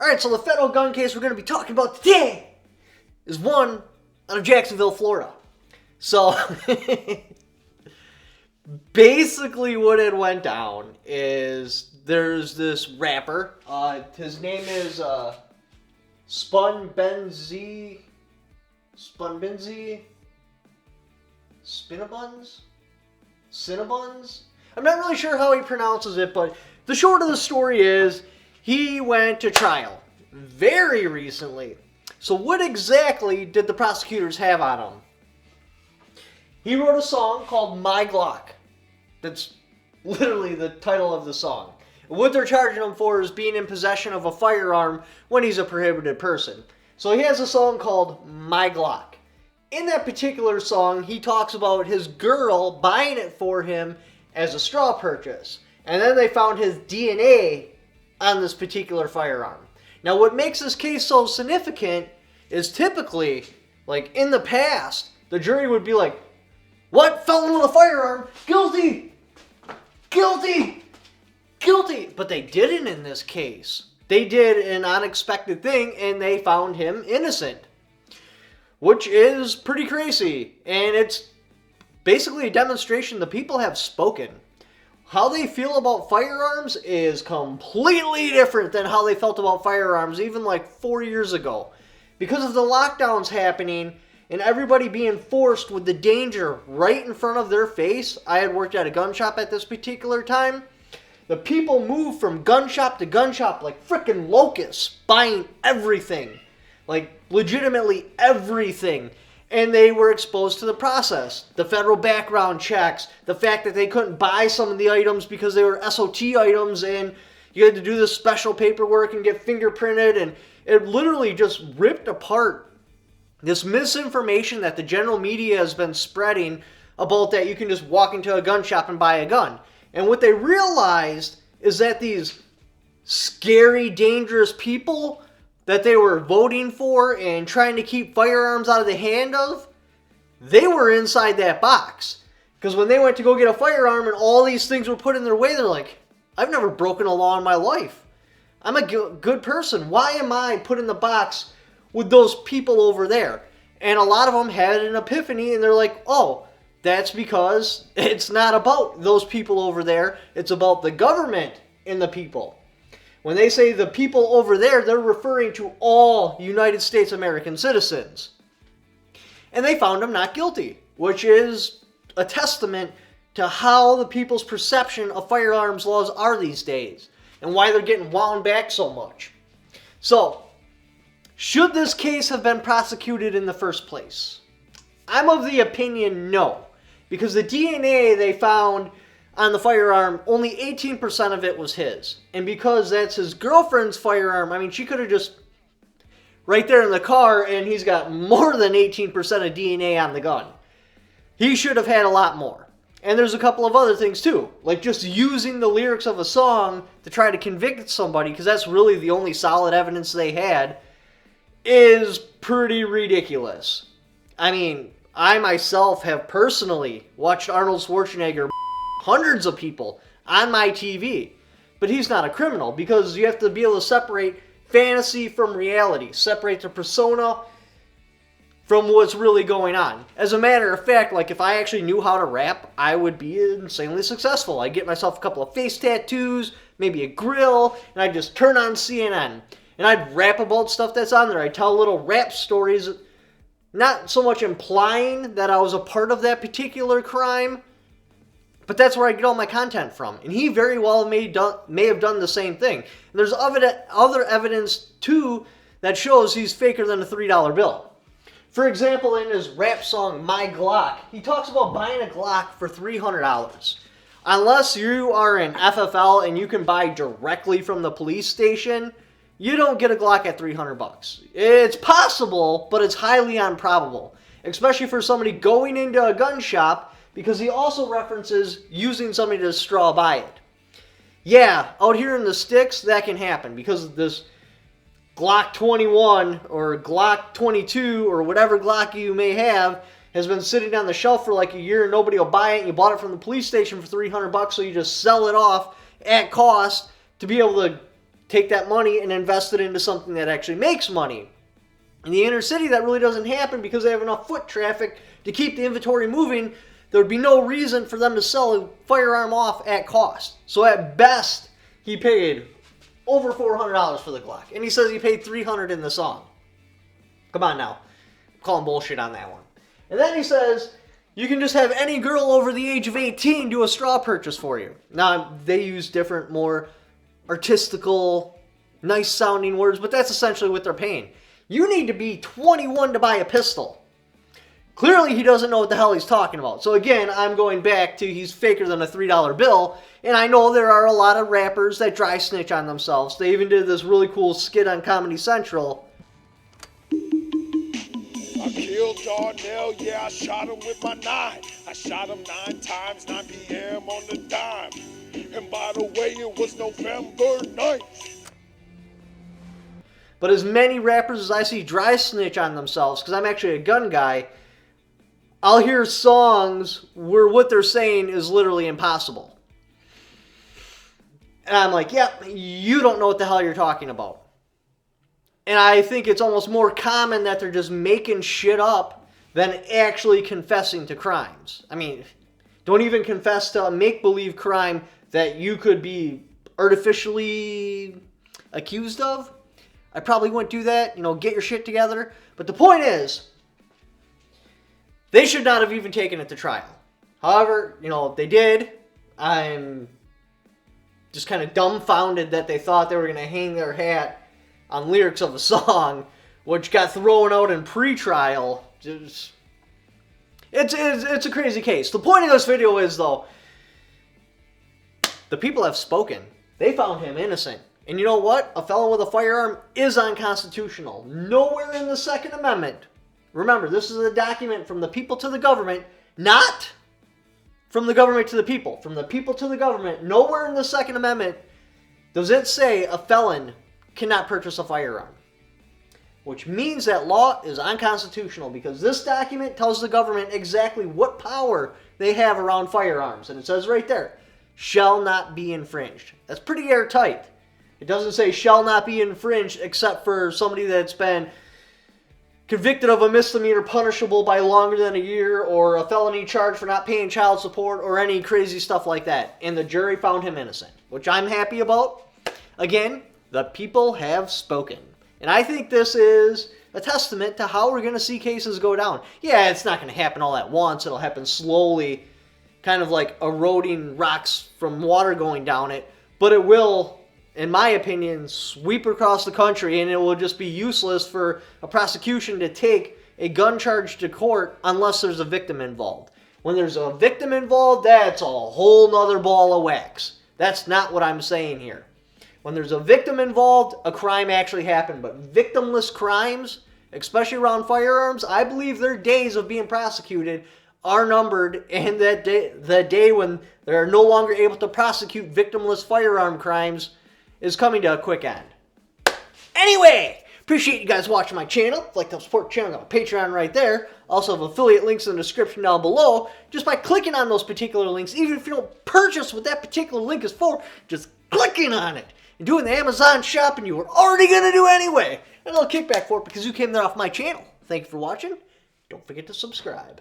Alright, so the federal gun case we're going to be talking about today is one out of Jacksonville, Florida. So, basically what it went down is there's this rapper. His name is Spinnabuns? Cinnabuns? I'm not really sure how he pronounces it, but the short of the story is he went to trial very recently. So what exactly did the prosecutors have on him? He wrote a song called My Glock. That's literally the title of the song. And what they're charging him for is being in possession of a firearm when he's a prohibited person. So he has a song called My Glock. In that particular song, he talks about his girl buying it for him as a straw purchase. And then they found his DNA on this particular firearm. Now, what makes this case so significant is typically, like in the past, the jury would be like, what? Felon with a firearm? Guilty! Guilty! Guilty! But they didn't in this case. They did an unexpected thing and they found him innocent. Which is pretty crazy. And it's basically a demonstration the people have spoken. How they feel about firearms is completely different than how they felt about firearms even like 4 years ago. Because of the lockdowns happening and everybody being forced with the danger right in front of their face. I had worked at a gun shop at this particular time. The people moved from gun shop to gun shop like freaking locusts, buying everything. Like legitimately everything. And they were exposed to the process. The federal background checks. The fact that they couldn't buy some of the items because they were SOT items and you had to do this special paperwork and get fingerprinted. And it literally just ripped apart this misinformation that the general media has been spreading about that you can just walk into a gun shop and buy a gun. And what they realized is that these scary, dangerous people that they were voting for and trying to keep firearms out of the hand of, they were inside that box. Because when they went to go get a firearm and all these things were put in their way, they're like, I've never broken a law in my life. I'm a good person. Why am I put in the box with those people over there? And a lot of them had an epiphany and they're like, oh, that's because it's not about those people over there. It's about the government and the people. When they say the people over there, they're referring to all United States American citizens. And they found him not guilty, which is a testament to how the people's perception of firearms laws are these days and why they're getting wound back so much. So, should this case have been prosecuted in the first place? I'm of the opinion no, because the DNA they found on the firearm, only 18% of it was his. And because that's his girlfriend's firearm, I mean, she could have just right there in the car and he's got more than 18% of DNA on the gun. He should have had a lot more. And there's a couple of other things too, like just using the lyrics of a song to try to convict somebody, because that's really the only solid evidence they had, is pretty ridiculous. I mean, I myself have personally watched Arnold Schwarzenegger hundreds of people on my TV. But he's not a criminal because you have to be able to separate fantasy from reality. Separate the persona from what's really going on. As a matter of fact, like if I actually knew how to rap, I would be insanely successful. I'd get myself a couple of face tattoos, maybe a grill, and I'd just turn on CNN. And I'd rap about stuff that's on there. I'd tell little rap stories, not so much implying that I was a part of that particular crime, but that's where I get all my content from. And he very well may have done the same thing. And there's other evidence, too, that shows he's faker than a $3 bill. For example, in his rap song, My Glock, he talks about buying a Glock for $300. Unless you are an FFL and you can buy directly from the police station, you don't get a Glock at $300. It's possible, but it's highly improbable. Especially for somebody going into a gun shop, because he also references using somebody to straw buy it. Yeah, out here in the sticks, that can happen because this Glock 21 or Glock 22 or whatever Glock you may have has been sitting on the shelf for like a year and nobody will buy it, and you bought it from the police station for $300, so you just sell it off at cost to be able to take that money and invest it into something that actually makes money. In the inner city, that really doesn't happen because they have enough foot traffic to keep the inventory moving. There would be no reason for them to sell a firearm off at cost. So at best, he paid over $400 for the Glock. And he says he paid $300 in the song. Come on now. I'm calling bullshit on that one. And then he says, you can just have any girl over the age of 18 do a straw purchase for you. Now, they use different, more artistical, nice sounding words, but that's essentially what they're paying. You need to be 21 to buy a pistol. Clearly, he doesn't know what the hell he's talking about. So again, I'm going back to he's faker than a $3 bill. And I know there are a lot of rappers that dry snitch on themselves. They even did this really cool skit on Comedy Central. I killed Darnell, yeah, I shot him with my 9. I shot him 9 times, 9 p.m. on the dime. And by the way, it was November 9th. But as many rappers as I see dry snitch on themselves, because I'm actually a gun guy, I'll hear songs where what they're saying is literally impossible. And I'm like, yep, you don't know what the hell you're talking about. And I think it's almost more common that they're just making shit up than actually confessing to crimes. I mean, don't even confess to a make-believe crime that you could be artificially accused of. I probably wouldn't do that. Get your shit together. But the point is, they should not have even taken it to trial. However, they did. I'm just kind of dumbfounded that they thought they were going to hang their hat on lyrics of a song, which got thrown out in pre-trial. It's a crazy case. The point of this video is, though, the people have spoken. They found him innocent. And you know what? A felon with a firearm is unconstitutional. Nowhere in the Second Amendment. Remember, this is a document from the people to the government, not from the government to the people. From the people to the government. Nowhere in the Second Amendment does it say a felon cannot purchase a firearm. Which means that law is unconstitutional because this document tells the government exactly what power they have around firearms. And it says right there, shall not be infringed. That's pretty airtight. It doesn't say shall not be infringed except for somebody that's been convicted of a misdemeanor punishable by longer than a year or a felony charge for not paying child support or any crazy stuff like that. And the jury found him innocent, which I'm happy about. Again, the people have spoken. And I think this is a testament to how we're going to see cases go down. Yeah, it's not going to happen all at once. It'll happen slowly, kind of like eroding rocks from water going down it. But it will, in my opinion, sweep across the country, and it will just be useless for a prosecution to take a gun charge to court unless there's a victim involved. When there's a victim involved, that's a whole nother ball of wax. That's not what I'm saying here. When there's a victim involved, a crime actually happened. But victimless crimes, especially around firearms, I believe their days of being prosecuted are numbered, and that the day when they're no longer able to prosecute victimless firearm crimes is coming to a quick end. Anyway, appreciate you guys watching my channel. If you'd like to support the channel, I got my Patreon right there. Also have affiliate links in the description down below. Just by clicking on those particular links, even if you don't purchase what that particular link is for, just clicking on it and doing the Amazon shopping you were already going to do anyway. And a little kickback for it because you came there off my channel. Thank you for watching. Don't forget to subscribe.